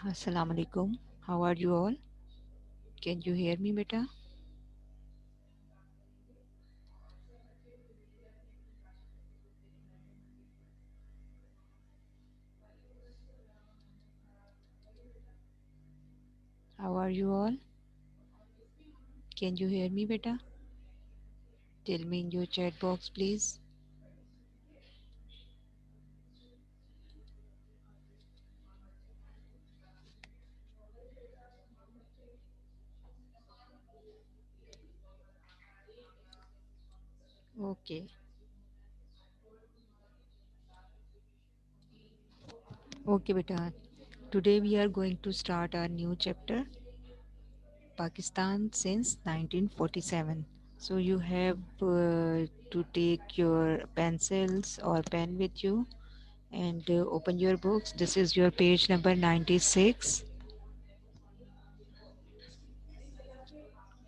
Assalamu alaikum. How are you all? Can you hear me, beta? How are you all? Can you hear me, beta? Tell me in your chat box, please. Okay. Okay, beta. Today we are going to start our new chapter, Pakistan since 1947. So you have to take your pencils or pen with you and open your books. This is your page number 96.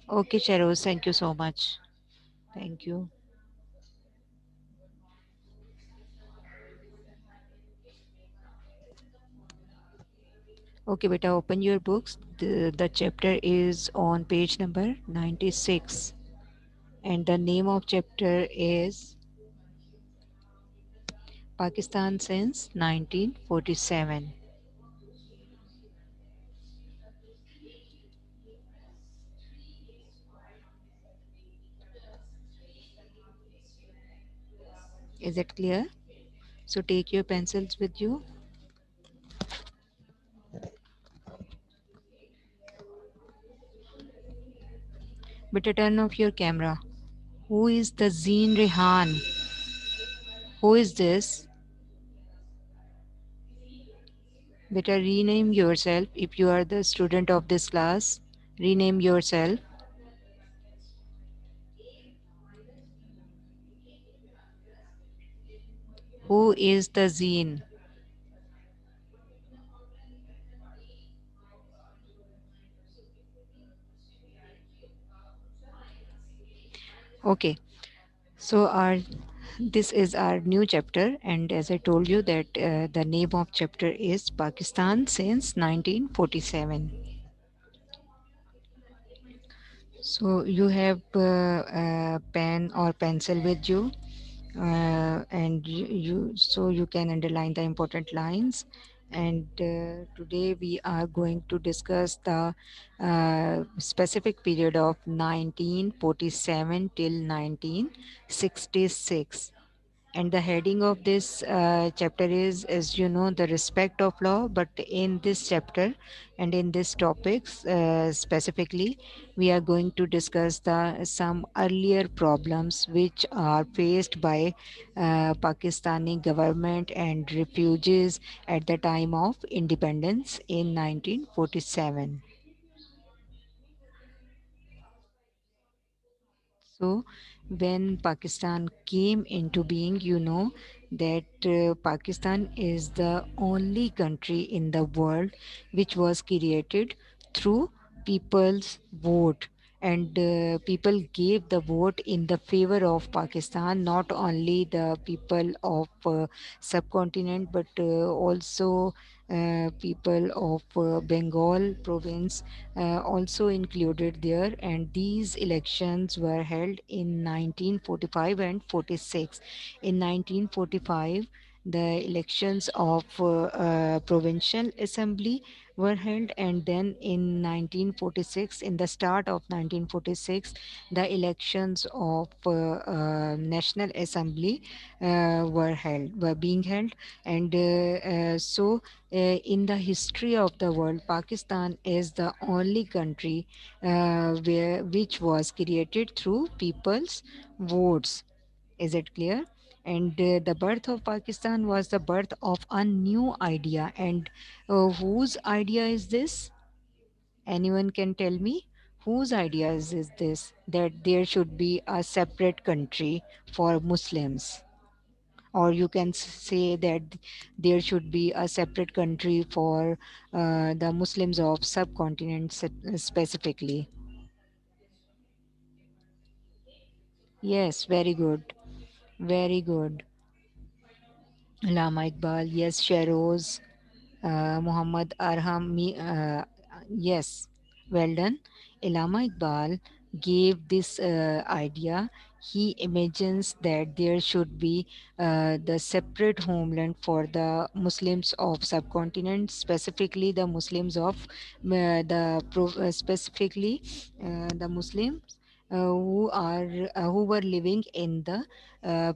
Okay, Cheros, thank you so much. Thank you. Okay, beta, open your books. The chapter is on page number 96, and the name of chapter is Pakistan since 1947. Is it clear? So take your pencils with you. Beta, turn off your camera. Who is the Zeen Rehan? Who is this? Beta, rename yourself if you are the student of this class. Rename yourself. Who is the Zeen? Okay. So our this is our new chapter, and as I told you that the name of chapter is Pakistan since 1947. So you have a pen or pencil with you, and so you can underline the important lines. And today we are going to discuss the specific period of 1947 till 1966. And the heading of this chapter is, as you know, the respect of law. But in this chapter and in this topics specifically, we are going to discuss the some earlier problems which are faced by Pakistani government and refugees at the time of independence in 1947. So, when Pakistan came into being, you know that Pakistan is the only country in the world which was created through people's vote. And people gave the vote in the favor of Pakistan, not only the people of subcontinent, but also people of Bengal province also included there, and these elections were held in 1945 and 46. In 1945, the elections of provincial assembly were held, and then in 1946, in the start of 1946, the elections of national assembly were being held. And so in the history of the world, Pakistan is the only country which was created through people's votes. Is it clear? And the birth of Pakistan was the birth of a new idea. And whose idea is this? Anyone can tell me? Whose idea is this? That there should be a separate country for Muslims, or you can say that there should be a separate country for the Muslims of subcontinent specifically. Yes, very good, very good. Lama Iqbal, yes, Sheroz, Muhammad Arham. Yes, well done. Ilama Iqbal gave this idea. He imagines that there should be the separate homeland for the Muslims of subcontinent, specifically the Muslims of specifically the Muslims who were living in the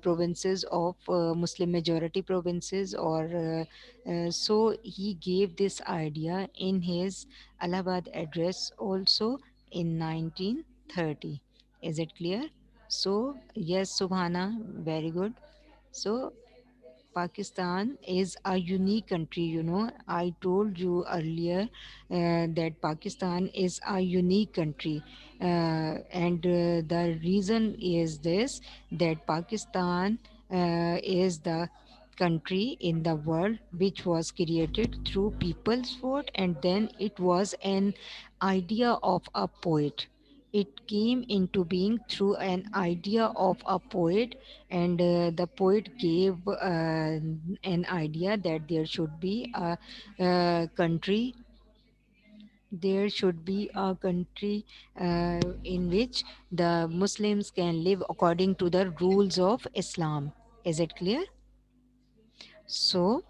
provinces of Muslim majority provinces, or so he gave this idea in his Allahabad address also in 1930. Is it clear? So yes, Subhana, very good. So Pakistan is a unique country. I told you earlier that Pakistan is a unique country. And the reason is this, that Pakistan is the country in the world which was created through people's vote, and then it was an idea of a poet. It came into being through an idea of a poet, and the poet gave an idea that country there should be a country in which the Muslims can live according to the rules of Islam. Is it clear? So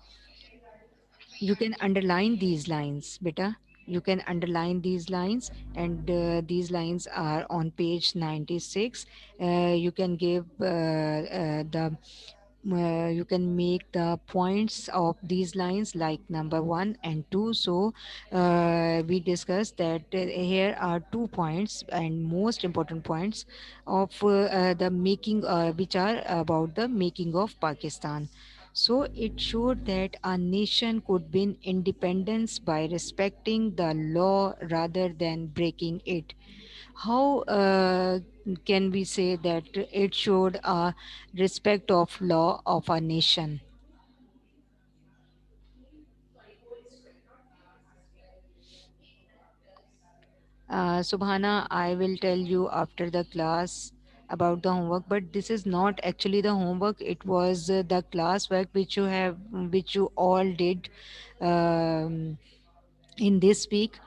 you can underline these lines, beta. You can underline these lines, and these lines are on page 96. You can give the you can make the points of these lines like number 1 and 2. So we discussed that here are 2 points and most important points of the making, which are about the making of Pakistan. So it showed that a nation could win independence by respecting the law rather than breaking it. How can we say that it showed a respect of law of a nation? Subhana, I will tell you after the class about the homework, but this is not actually the homework. It was the classwork which you all did um, in this week.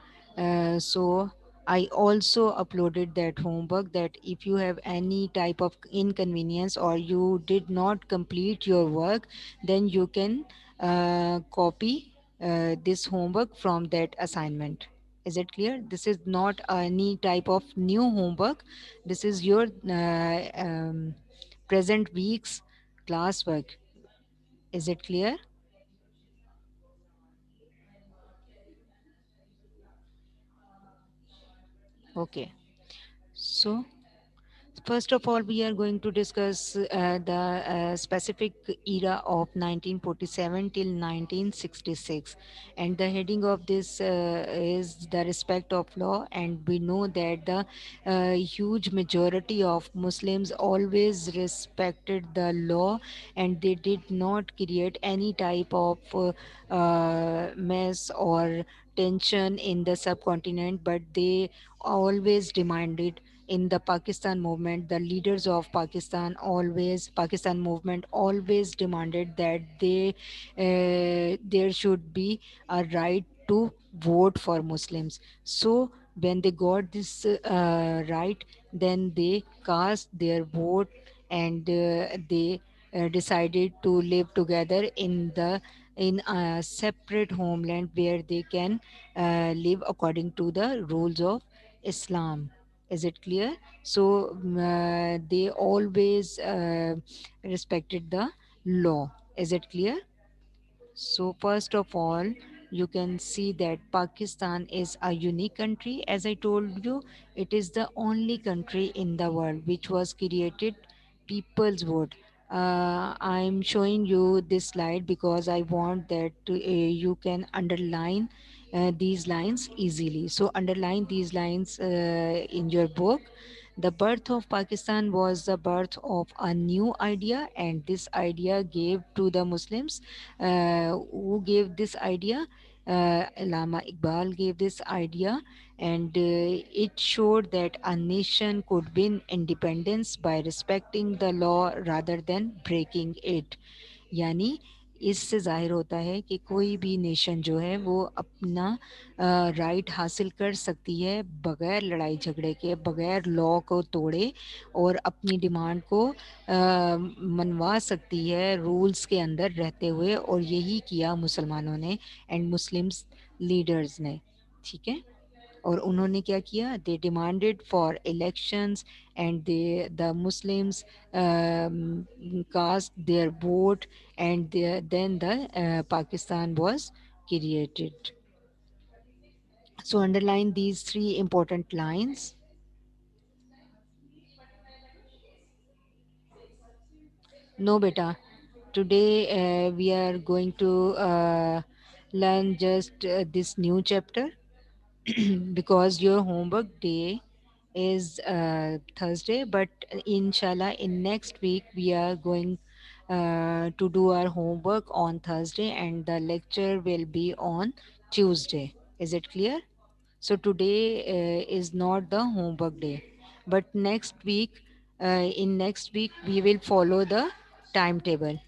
So I also uploaded that homework, that if you have any type of inconvenience or you did not complete your work, then you can copy this homework from that assignment. Is it clear? This is not any type of new homework. This is your present week's classwork. Is it clear? Okay. So first of all, we are going to discuss the specific era of 1947 till 1966. And the heading of this is the respect of law. And we know that the huge majority of Muslims always respected the law, and they did not create any type of mess or tension in the subcontinent, but they always demanded in the Pakistan movement. The leaders of Pakistan movement always demanded that there should be a right to vote for Muslims. So when they got this right, then they cast their vote, and they decided to live together in a separate homeland where they can live according to the rules of Islam. Is it clear? So they always respected the law. Is it clear? So, first of all, you can see that Pakistan is a unique country. As I told you, it is the only country in the world which was created people's vote. I'm showing you this slide because I want that you can underline these lines easily. So, underline these lines in your book. The birth of Pakistan was the birth of a new idea, and this idea gave to the Muslims. Who gave this idea? Lama Iqbal gave this idea, and it showed that a nation could win independence by respecting the law rather than breaking it. Yani, इससे ज़ाहिर होता है कि कोई भी nation जो है वो अपना राइट हासिल कर सकती है बगैर लड़ाई झगड़े के, बगैर लॉ को तोड़े, और अपनी डिमांड को मनवा सकती है रूल्स के अंदर रहते हुए, और यही किया मुसलमानों ने एंड मुस्लिम्स लीडर्स ने। ठीक है। और उन्होंने क्या किया, they demanded for elections and they the Muslims cast their vote and then the Pakistan was created. So underline these three important lines. No beta, today we are going to learn just this new chapter because your homework day is Thursday, but inshallah in next week we are going to do our homework on Thursday and the lecture will be on Tuesday. Is it clear? So today is not the homework day, but next week, in next week we will follow the timetable.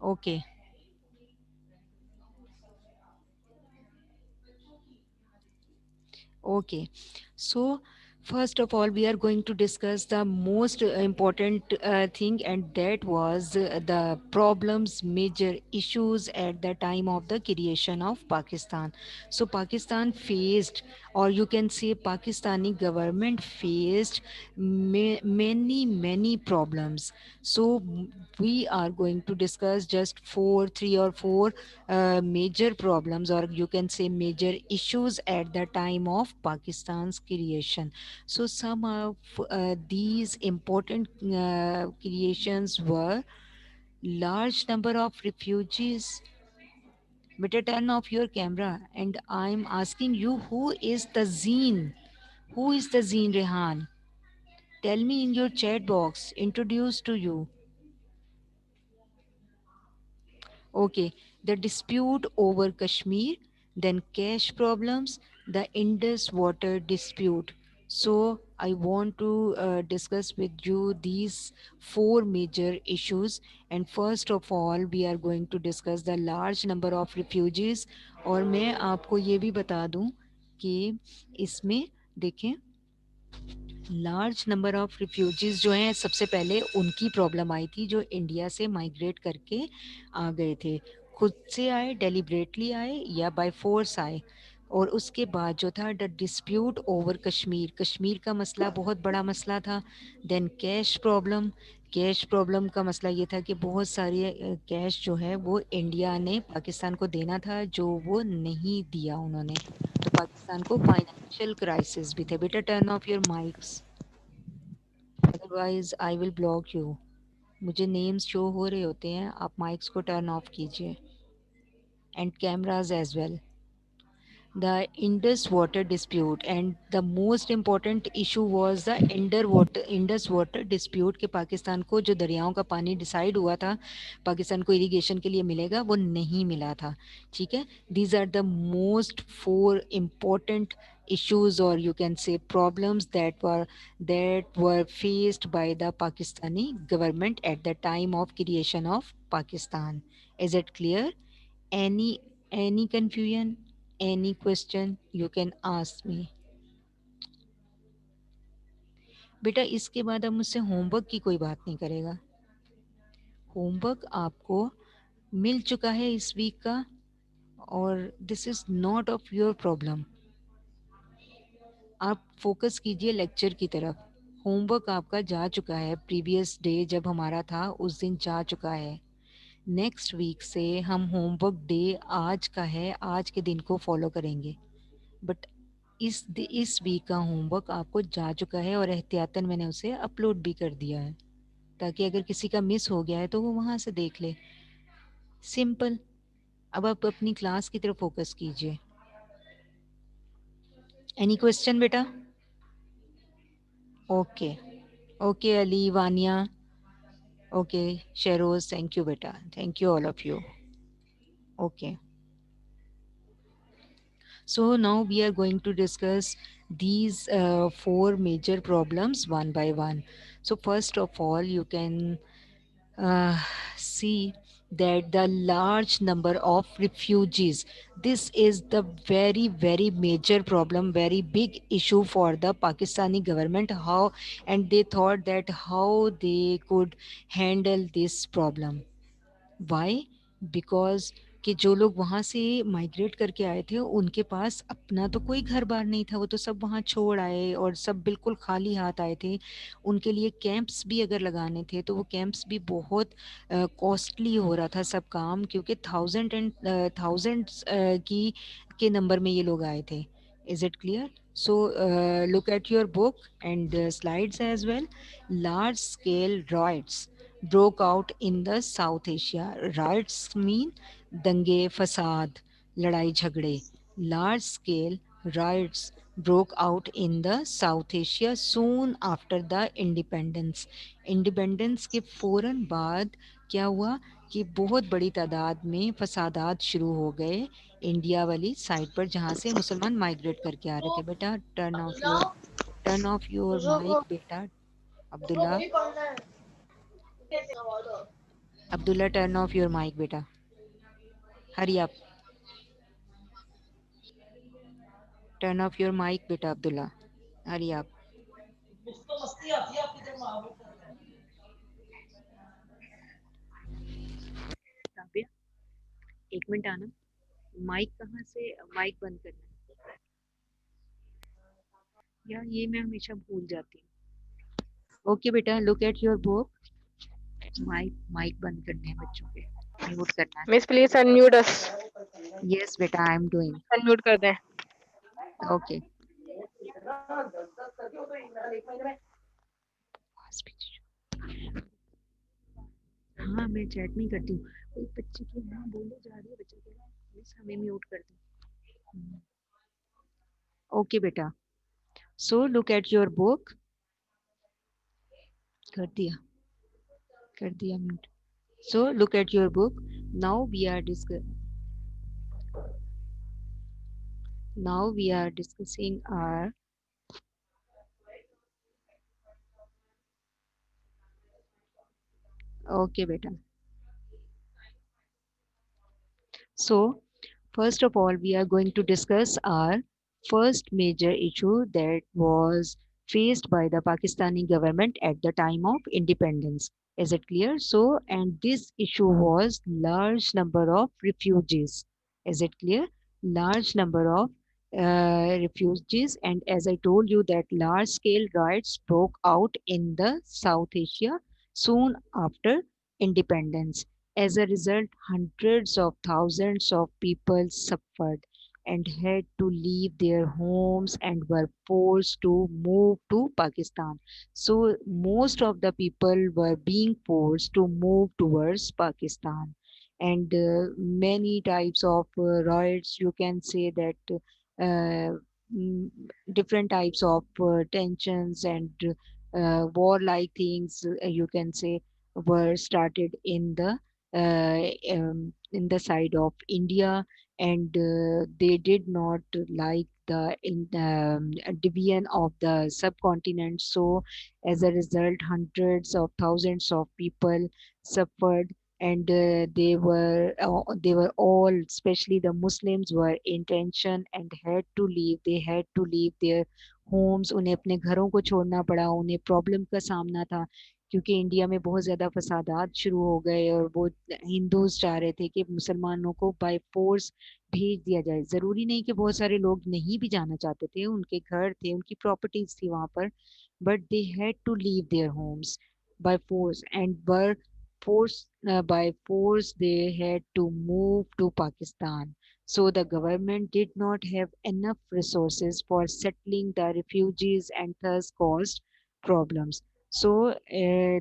Okay. Okay, so first of all, we are going to discuss the most important thing, and that was the problems, major issues at the time of the creation of Pakistan. So, Pakistan faced, or you can say, Pakistani government faced many problems. So, we are going to discuss just three or four major problems, or you can say major issues at the time of Pakistan's creation. So some of these important creations were large number of refugees. Better turn off your camera, and I'm asking you, who is the Zine? Who is the Zine, Rehan? Tell me in your chat box. Introduce to you. Okay, the dispute over Kashmir, then cash problems, the Indus water dispute. So, I want to discuss with you these four major issues. And first of all, we are going to discuss the large number of refugees. और मैं आपको ये भी बता दूं कि इसमें देखें, लार्ज नंबर ऑफ रिफ्यूजीज जो हैं, सबसे पहले उनकी प्रॉब्लम आई थी जो इंडिया से माइग्रेट करके आ गए थे। खुद से आए, डेलिबरेटली आए, या बाय फोर्स आए। और उसके बाद जो था the dispute over Kashmir, Kashmir का मसला बहुत बड़ा मसला था। Then cash problem, cash problem का मसला ये था कि बहुत सारे कैश जो है वो इंडिया ने पाकिस्तान को देना था, जो वो नहीं दिया उन्होंने, तो पाकिस्तान को फाइनेंशियल क्राइसिस भी थे। बेटा turn off your mics, otherwise I will block you. मुझे नेम्स शो हो रहे होते हैं, आप माइक्स को टर्न ऑफ कीजिए and cameras as well. The Indus water dispute, and the most important issue was the Indus water dispute कि पाकिस्तान को जो दरियाओं का पानी डिसाइड हुआ था पाकिस्तान को इरिगेशन के लिए मिलेगा, वो नहीं मिला था। ठीक है। These are the most four important issues, or you can say problems, that were faced by the Pakistani government at the time of creation of Pakistan. Is it clear? Any confusion, any question, you can ask me. बेटा इसके बाद अब मुझसे homework की कोई बात नहीं करेगा। होमवर्क आपको मिल चुका है इस वीक का, और this is not of your problem. आप फोकस कीजिए लेक्चर की तरफ। होमवर्क आपका जा चुका है, प्रीवियस डे जब हमारा था उस दिन जा चुका है। नेक्स्ट वीक से हम होमवर्क डे आज का है, आज के दिन को फॉलो करेंगे। बट इस वीक का होमवर्क आपको जा चुका है, और एहतियातन मैंने उसे अपलोड भी कर दिया है, ताकि अगर किसी का मिस हो गया है तो वो वहाँ से देख ले। सिंपल। अब आप अपनी क्लास की तरफ फोकस कीजिए। एनी क्वेश्चन बेटा? Okay. Okay Ali, Wania, okay, Sheroz, thank you बेटा, thank you all of you. Okay. So now we are going to discuss these four major problems one by one. So first of all, you can uh, see that the large number of refugees, this is the very major problem, very big issue for the Pakistani government, how, and they thought that how they could handle this problem. Why because कि जो लोग वहाँ से migrate करके आए थे उनके पास अपना तो कोई घर बार नहीं था, वो तो सब वहाँ छोड़ आए और सब बिल्कुल खाली हाथ आए थे। उनके लिए कैंप्स भी अगर लगाने थे तो वो कैंप्स भी बहुत कॉस्टली हो रहा था सब काम, क्योंकि थाउजेंड एंड थाउजेंड्स की के नंबर में ये लोग आए थे। Is it clear? So look at your book and slides as well. Large scale riots broke out in the South Asia. Riots mean दंगे फसाद, लड़ाई झगड़े। Large scale riots broke out in the South Asia soon after the independence. Independence के फौरन बाद क्या हुआ कि बहुत बड़ी तादाद में फसादात शुरू हो गए इंडिया वाली साइड पर, जहाँ से मुसलमान माइग्रेट करके आ रहे थे। बेटा टर्न ऑफ योर माइक बेटा। Abdullah, Abdullah turn off your mic बेटा। Hurry up, turn off your mic बेटा अब्दुल्ला। Hurry up. ताबिया, एक मिनट आना। माइक कहाँ से, माइक बंद करना है यार, ये मैं हमेशा भूल जाती हूँ। ओके बेटा, look at your book. Mic mic बंद करने हैं बच्चों के, म्यूट करना मिस प्लीज अनम्यूट अस। है। यस बेटा, आई एम डूइंग। अनम्यूट कर दें। ओके। हाँ, मैं चैट नहीं करती हूँ। कोई बच्चे की माँ बोले जा रही है, बच्चा कह रहा है मिस हमें म्यूट कर दो। ओके बेटा, so look at your book. कर दिया, कर दिया mute. So look at your book. Now we are discuss, now we are discussing our, okay beta. So first of all, we are going to discuss our first major issue that was faced by the Pakistani government at the time of independence. Is it clear? So, and this issue was large number of refugees. Is it clear? Large number of refugees, and as I told you that large scale riots broke out in the South Asia soon after independence. As a result, hundreds of thousands of people suffered and had to leave their homes and were forced to move to Pakistan. So, most of the people were being forced to move towards Pakistan. And many types of riots, you can say that uh, mm, different types of tensions and warlike things, you can say, were started in the side of India, and they did not like the division of the subcontinent. So, as a result, hundreds of thousands of people suffered, and they were all, especially the Muslims, were in tension and had to leave. They had to leave their homes, उन्हें अपने घरों को छोड़ना पड़ा, उन्हें problem का सामना था, क्योंकि इंडिया में बहुत ज़्यादा फसादात शुरू हो गए और वो हिंदूज चाह रहे थे कि मुसलमानों को बाय फोर्स भेज दिया जाए। ज़रूरी नहीं कि बहुत सारे लोग नहीं भी जाना चाहते थे, उनके घर थे, उनकी प्रॉपर्टीज थी वहाँ पर, but they had to leave their homes by force, and were forced by force they had to move to Pakistan. So the government did not have enough resources for settling the refugees and thus caused problems. So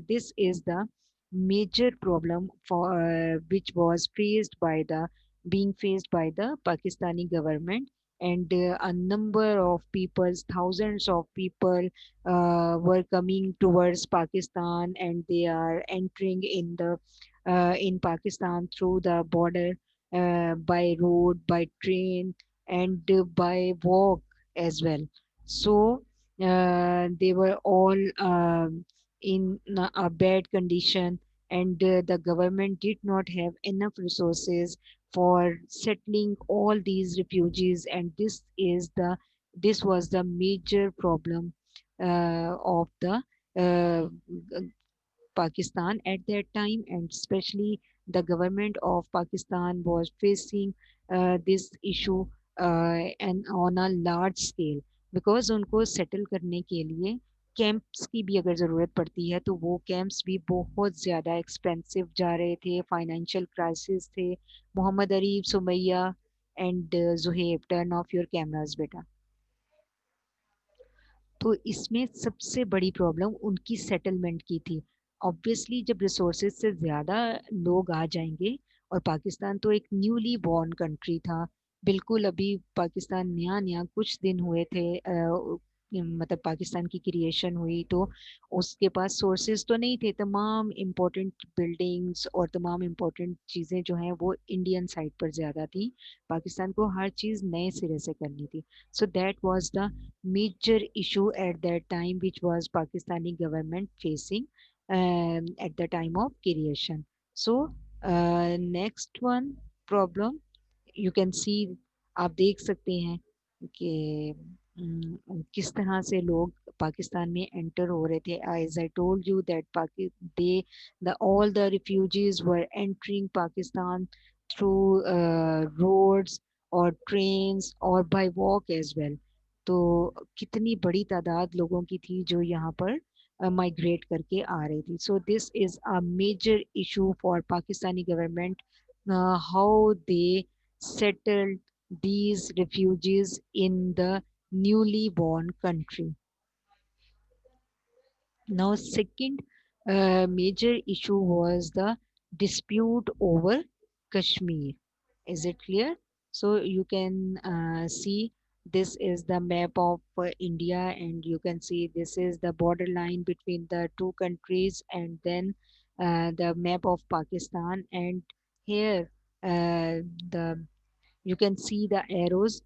this is the major problem for which was faced by the being faced by the Pakistani government, and a number of people, thousands of people were coming towards Pakistan, and they are entering in Pakistan through the border by road, by train. and by walk as well. So they were all in a bad condition, and the government did not have enough resources for settling all these refugees, and this was the major problem of the uh, Pakistan at that time, and especially the government of Pakistan was facing this issue and on a large scale, because उनको settle करने के लिए camps की भी अगर ज़रूरत पड़ती है तो वो कैंप्स भी बहुत ज़्यादा एक्सपेंसिव जा रहे थे, फाइनेंशियल क्राइसिस थे। Mohammad Arif, Sumaiya and Juhaib, turn off your cameras बेटा। तो इसमें सबसे बड़ी प्रॉब्लम उनकी सेटलमेंट की थी। ऑब्वियसली जब रिसोर्सेज से ज़्यादा लोग आ जाएंगे, और पाकिस्तान तो एक न्यूली बॉर्न कंट्री था, बिल्कुल अभी पाकिस्तान नया नया कुछ दिन हुए थे, मतलब पाकिस्तान की क्रिएशन हुई, तो उसके पास सोर्सेज तो नहीं थे। तमाम इम्पोर्टेंट बिल्डिंग्स और तमाम इम्पोर्टेंट चीज़ें जो हैं वो इंडियन साइड पर ज़्यादा थी, पाकिस्तान को हर चीज़ नए सिरे से करनी थी। So that was the major issue at that time, which was Pakistani government facing at the time of creation. So next one problem, you can see, आप देख सकते हैं कि किस तरह से लोग पाकिस्तान में एंटर हो रहे थे। as I told you that they the all the refugees were entering Pakistan through roads or trains or by walk as well. तो कितनी बड़ी तादाद लोगों की थी जो यहाँ पर माइग्रेट करके आ रही थी। So this is a major issue for Pakistani government, how they settled these refugees in the newly born country. Now, second major issue was the dispute over Kashmir. Is it clear? So you can see this is the map of India, and you can see this is the borderline between the two countries, and then the map of Pakistan. And here the you can see the arrows.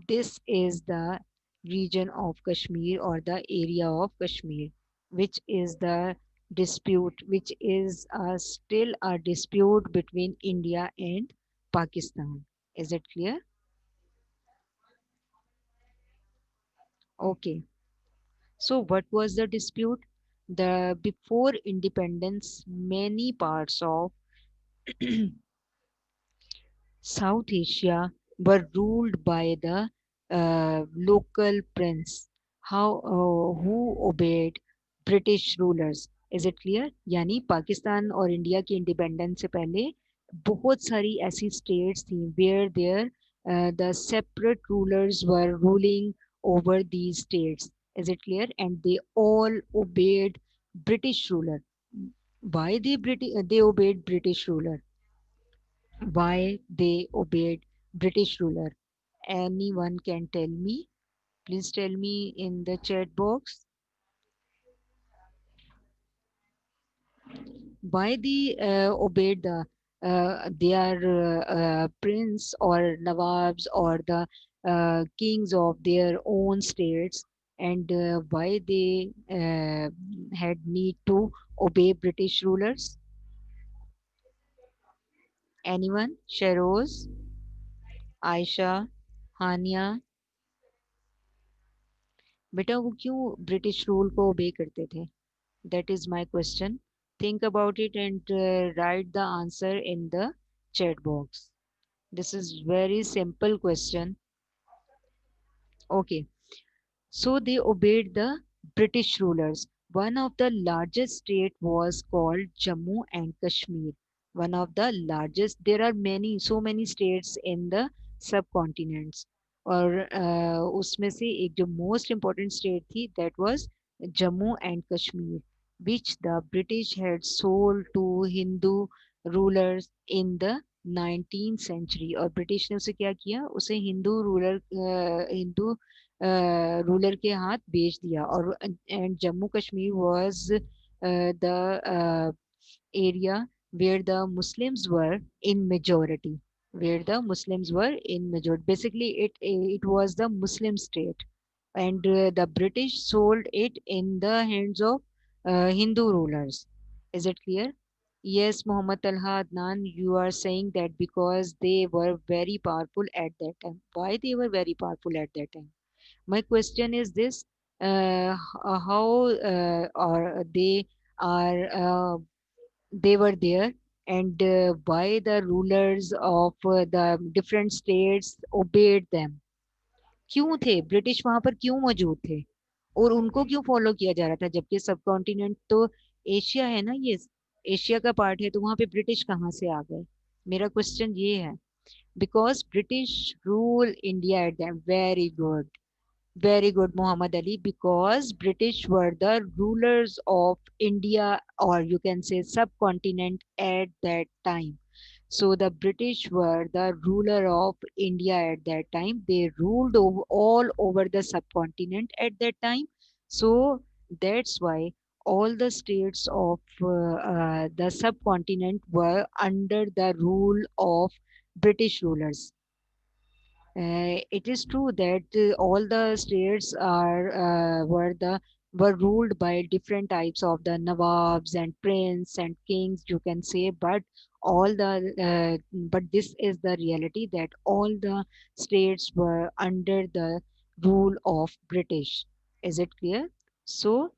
This is the region of Kashmir, or the area of Kashmir, which is the dispute, which is still a dispute between India and Pakistan. Is it clear? Okay. So what was the dispute? The before independence, many parts of South Asia were ruled by the local prince, who obeyed British rulers. Is it clear? यानी पाकिस्तान और India की independence से पहले बहुत सारी ऐसी states थी where there the separate rulers were ruling over these states. Is it clear? And they all obeyed British ruler. Why they obeyed British ruler? Why they obeyed British ruler? Anyone can tell me? Please tell me in the chat box. Why they obeyed their prince or nawabs or the kings of their own states, and why they had need to obey British rulers? Anyone? Sheroz, Aisha, Hania? बेटा वो क्यों British rule को ओबे करते थे? That is my question. Think about it and right the answer in the chat box. This is very simple question. Okay. So they obeyed the British rulers. One of the largest state was called Jammu and Kashmir. One of the largest. There are so many states in the subcontinents. और उसमें से एक जो most important state थी, that was Jammu and Kashmir, which the British had sold to Hindu rulers in the 19th century. और British ने उसे क्या किया? उसे हिंदू रूलर के हाथ बेच दिया. और and Jammu Kashmir was the area where the Muslims were in majority. where the Muslims were in majority. Basically, it was the Muslim state, and the British sold it in the hands of Hindu rulers. Is it clear? Yes, Muhammad Talha Adnan, you are saying that because they were very powerful at that time. Why they were very powerful at that time? My question is this: how or they were there, and why the rulers of the different states obeyed them? क्यों थे British वहां पर, क्यों मौजूद थे, और उनको क्यों फॉलो किया जा रहा था, जबकि सब कॉन्टिनेंट तो एशिया है ना, ये एशिया का पार्ट है, तो वहां पे ब्रिटिश कहाँ से आ गए? मेरा क्वेश्चन ये है, because British rule India at them. Very good, very good, Muhammad Ali, because British were the rulers of India, or you can say subcontinent at that time. So the British were the ruler of India at that time. They ruled over, all over the subcontinent at that time. So that's why all the states of the subcontinent were under the rule of British rulers. It is true that all the states were ruled by different types of the nawabs and prince and kings, you can say, but but this is the reality that all the states were under the rule of British. Is it clear? So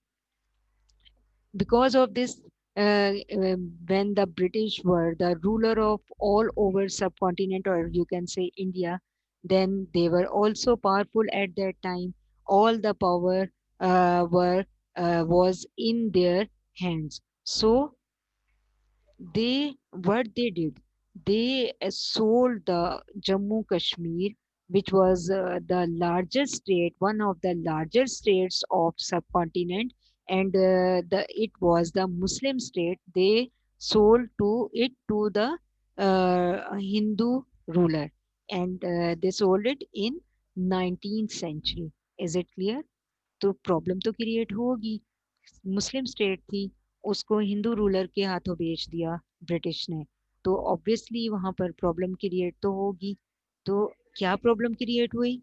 because of this, when the British were the ruler of all over subcontinent, or you can say India, then they were also powerful at that time. All the power were was in their hands. So they, what they did, they sold the Jammu Kashmir, which was the largest state, one of the largest states of subcontinent, and the it was the Muslim state. They sold to it to the Hindu ruler, and they sold it in 19th century. Is it clear? तो problem तो create होगी। मुस्लिम state थी, उसको Hindu ruler के हाथों बेच दिया British ने, तो ऑब्वियसली वहां पर प्रॉब्लम क्रिएट तो होगी। तो क्या प्रॉब्लम क्रिएट हुई?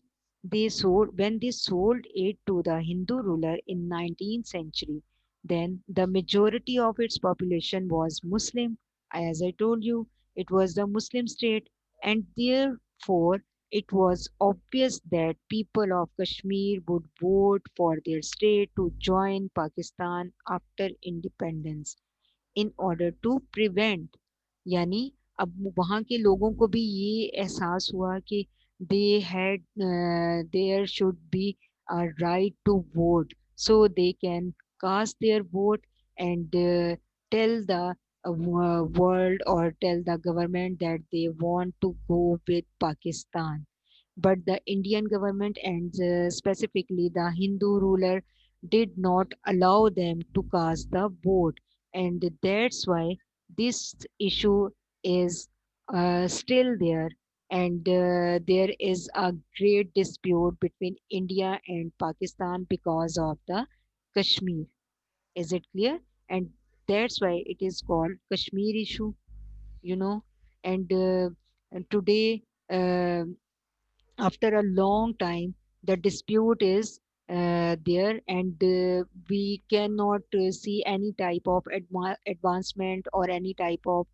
they sold when they sold it to the Hindu ruler in 19th century, then the majority of its population was Muslim. As I told you, it was the Muslim state, and therefore it was obvious that people of Kashmir would vote for their state to join Pakistan after independence in order to prevent, यानी अब वहाँ के लोगों को भी ये एहसास हुआ कि they had there should be a right to vote, so they can cast their vote and tell the world, or tell the government that they want to go with Pakistan. But the Indian government, and specifically the Hindu ruler, did not allow them to cast the vote, and that's why this issue is still there, and there is a great dispute between India and Pakistan because of the Kashmir. Is it clear? And that's why it is called Kashmir issue, you know. And today, uh, after a long time, the dispute is there, and we cannot see any type of advancement or any type of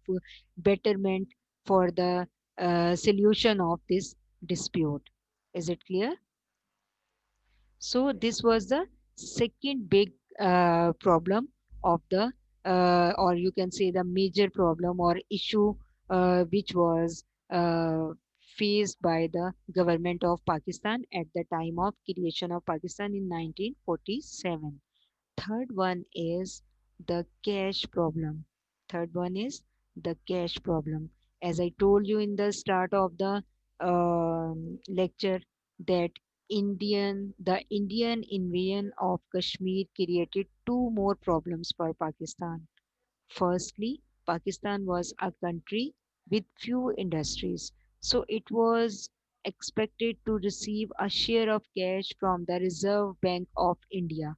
betterment for the solution of this dispute. Is it clear? So this was the second big problem of the, or you can say the major problem or issue, which was faced by the government of Pakistan at the time of creation of Pakistan in 1947. Third one is the cash problem. Third one is the cash problem. As I told you in the start of the lecture, that the Indian invasion of Kashmir created two more problems for Pakistan. Firstly, Pakistan was a country with few industries, so it was expected to receive a share of cash from the Reserve Bank of India.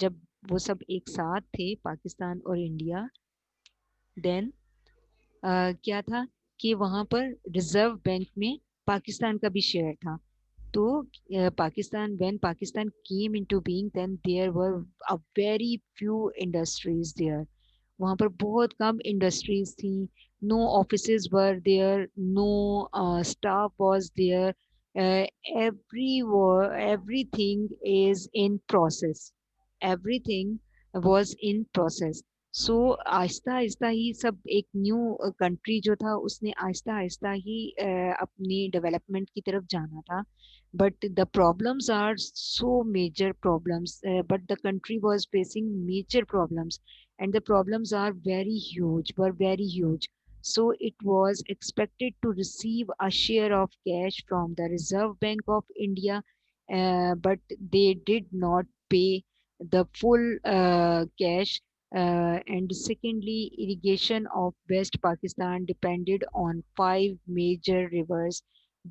जब वो सब एक साथ थे, पाकिस्तान और India, then क्या था कि वहां पर रिजर्व बैंक में पाकिस्तान का भी शेयर था। तो Pakistan, when Pakistan came into being, then there were a very few industries there. वहां पर बहुत कम इंडस्ट्रीज थी, no offices were there, no staff was there, every everything is in process, everything was in process. So आहिस्ता आहिस्ता ही सब, एक new country जो था उसने आहिस्ता आहिस्ता ही अपनी डेवलपमेंट की तरफ जाना था। But the problems are so major problems, but the country was facing major problems, and the problems are very huge, were very huge. So it was expected to receive a share of cash from the Reserve Bank of India, but they did not pay the full cash. And secondly, irrigation of West Pakistan depended on five major rivers.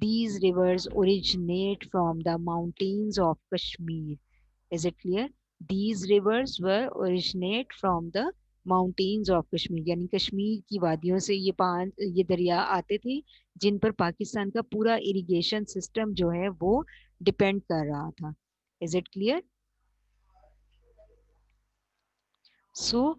These rivers originate from the mountains of Kashmir. Is it clear? These rivers were originate from the mountains of Kashmir, यानी कश्मीर की वादियों से ये दरिया आते थे, जिन पर पाकिस्तान का पूरा इरिगेशन सिस्टम जो है वो डिपेंड कर रहा था। Is it clear? So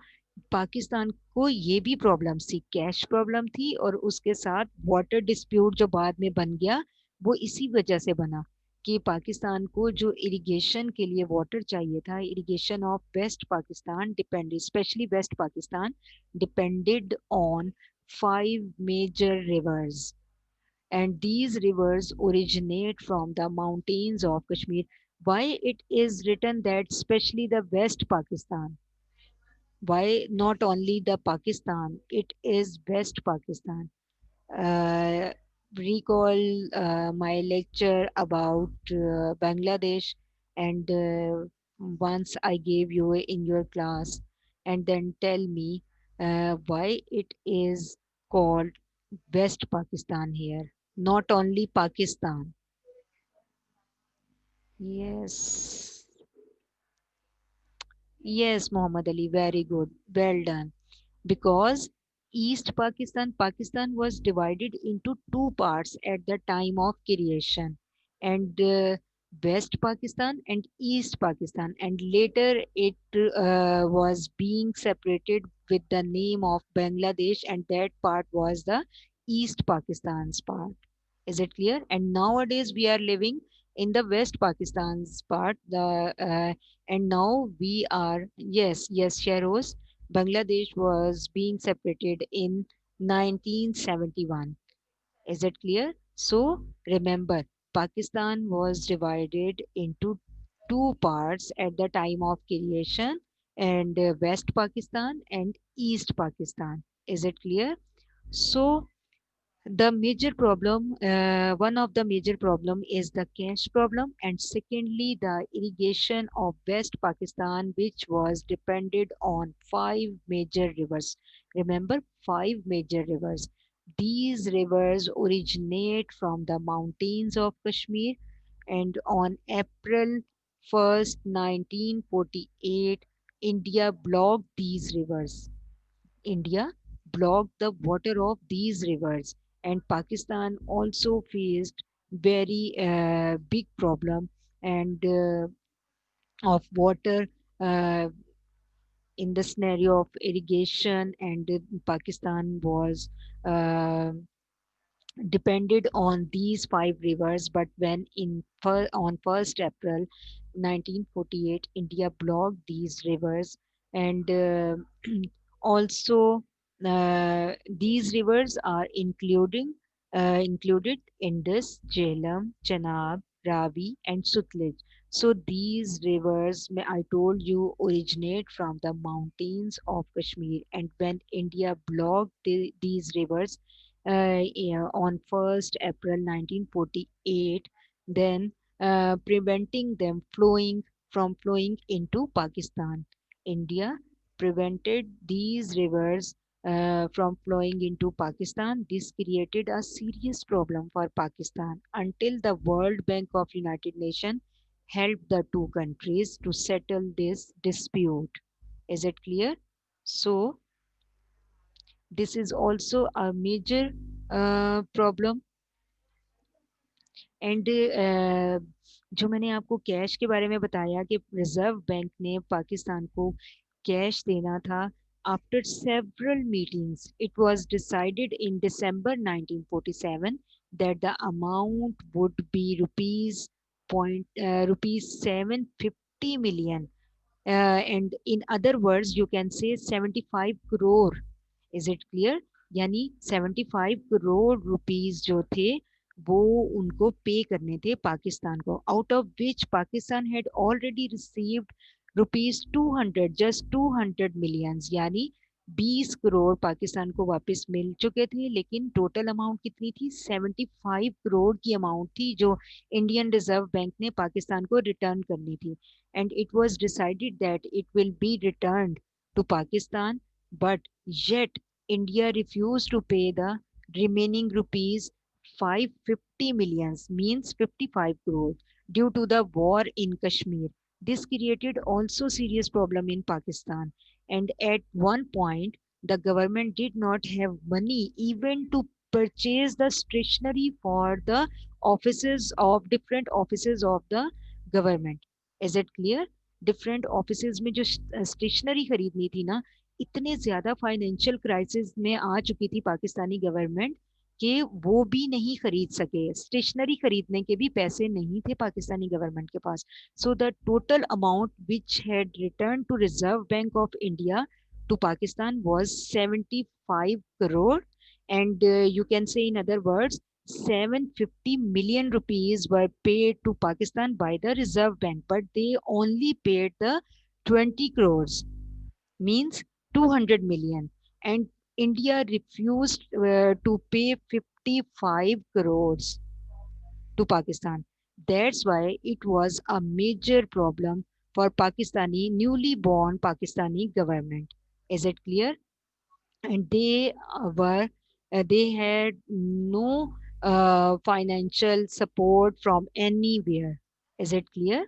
Pakistan को ये भी प्रॉब्लम थी, कैश प्रॉब्लम थी, और उसके साथ वाटर डिस्प्यूट जो बाद में बन गया, वो इसी वजह से बना कि पाकिस्तान को जो इरिगेशन के लिए वाटर चाहिए था, irrigation of West Pakistan depended, specially West Pakistan depended on five major rivers, and these rivers originate from the mountains of Kashmir. Why it is written that especially the West Pakistan? Why not only the Pakistan? It is West Pakistan. Uh, Recall my lecture about Bangladesh, and once I gave you in your class, and then tell me why it is called West Pakistan here, not only Pakistan. Yes, yes, Muhammad Ali, very good, well done. Because East Pakistan, Pakistan was divided into two parts at the time of creation, and West Pakistan and East Pakistan, and later it was being separated with the name of Bangladesh, and that part was the East Pakistan's part. Is it clear? And nowadays we are living in the West Pakistan's part. And now we are, yes, Sheroz. Bangladesh was being separated in 1971. Is it clear? So remember, Pakistan was divided into two parts at the time of creation, and West Pakistan and East Pakistan. Is it clear? So the major problem, one of the major problem is the cash problem, and secondly the irrigation of West Pakistan, which was depended on five major rivers. Remember, five major rivers. These rivers originate from the mountains of Kashmir, and on April 1st, 1948, India blocked these rivers. India blocked the water of these rivers, and Pakistan also faced very big problem and of water uh, in the scenario of irrigation, and Pakistan was uh, depended on these five rivers. But when on 1st April 1948, India blocked these rivers, and also these rivers are included Indus, Jhelum, Chenab, Ravi, and Sutlej. So these rivers, I told you, originate from the mountains of Kashmir, and when India blocked these rivers yeah, on 1st April 1948, then preventing them from flowing into Pakistan. India prevented these rivers from flowing into Pakistan. This created a serious problem for Pakistan until the World Bank of United Nations helped the two countries to settle this dispute. Is it clear? So this is also a major problem. And जो मैंने आपको cash के बारे में बताया कि reserve bank ने पाकिस्तान को कैश देना था, after several meetings it was decided in December 1947 that the amount would be rupees 750 million, and in other words you can say 75 crore. Is it clear? यानी 75 करोड़ रुपीस जो थे वो उनको पे करने थे पाकिस्तान को, out of which Pakistan had already received rupees 200, just 200 millions, यानी 20 करोड़ पाकिस्तान को वापस मिल चुके थे, लेकिन टोटल अमाउंट कितनी थी? 75 करोड़ की अमाउंट थी जो इंडियन रिजर्व बैंक ने पाकिस्तान को रिटर्न करनी थी। And it was decided that it will be returned to Pakistan, but yet India refused to pay the remaining rupees 550 millions, means 55 crore, due to the war in Kashmir. This created also serious problem in Pakistan. And at one point, the government did not have money even to purchase the stationery for the different offices of the government. Is it clear? Different offices में जो stationery खरीदनी थी ना, इतने ज्यादा financial crisis में आ चुकी थी पाकिस्तानी गवर्नमेंट कि वो भी नहीं खरीद सके, स्टेशनरी खरीदने के भी पैसे नहीं थे पाकिस्तानी गवर्नमेंट के पास। So the total amount which had return to reserve bank of India to Pakistan was 75 crore, and you can say in other words 750 million rupees were paid to Pakistan by the Reserve Bank, but they only paid the 20 crores, means 200 million, and India refused to pay 55 crores to Pakistan. That's why it was a major problem for Pakistani newly born Pakistani government. Is it clear? And they had no financial support from anywhere. Is it clear?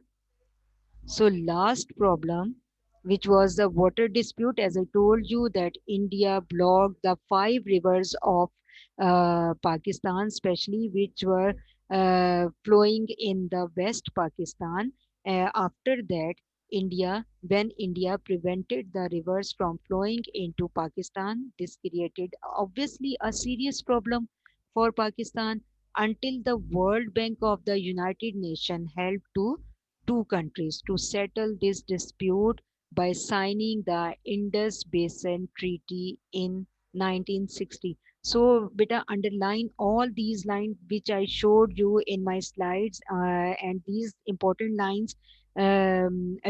So last problem, which was the water dispute, as I told you that India blocked the 5 rivers of Pakistan, especially which were flowing in the West Pakistan. After that, when India prevented the rivers from flowing into Pakistan, this created obviously a serious problem for Pakistan, until the World Bank of the United Nations helped to two countries to settle this dispute by signing the Indus Basin Treaty in 1960. So, beta, underline all these lines which I showed you in my slides, and these important lines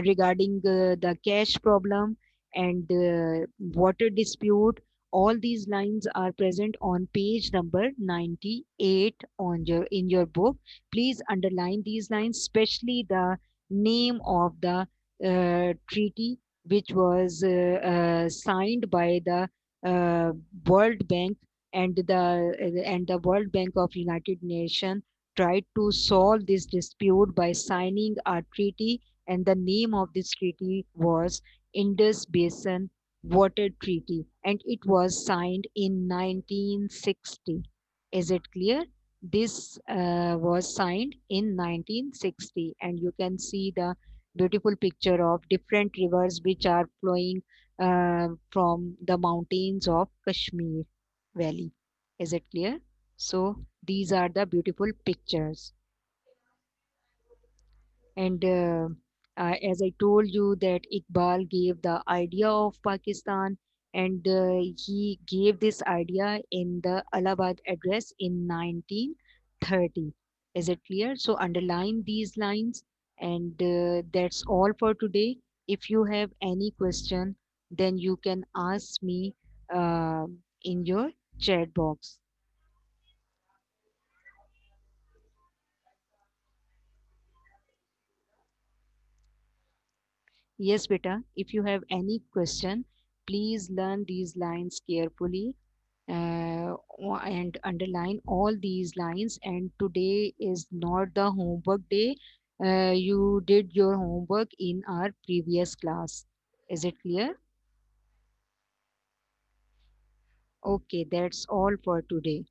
regarding the cash problem and water dispute. All these lines are present on page number 98 on your book. Please underline these lines, especially the name of the treaty which was signed by the uh, World Bank, and the World Bank of United Nations tried to solve this dispute by signing a treaty, and the name of this treaty was Indus Basin Water Treaty, and it was signed in 1960. Is it clear? This was signed in 1960, and you can see the beautiful picture of different rivers which are flowing from the mountains of Kashmir Valley. Is it clear? So these are the beautiful pictures. And as I told you that Iqbal gave the idea of Pakistan, and he gave this idea in the Allahabad address in 1930. Is it clear? So underline these lines, and that's all for today. If you have any question, then you can ask me uh, in your chat box. Yes, beta, if you have any question, please learn these lines carefully, and underline all these lines. And today is not the homework day. You did your homework in our previous class. Is it clear? Okay, that's all for today.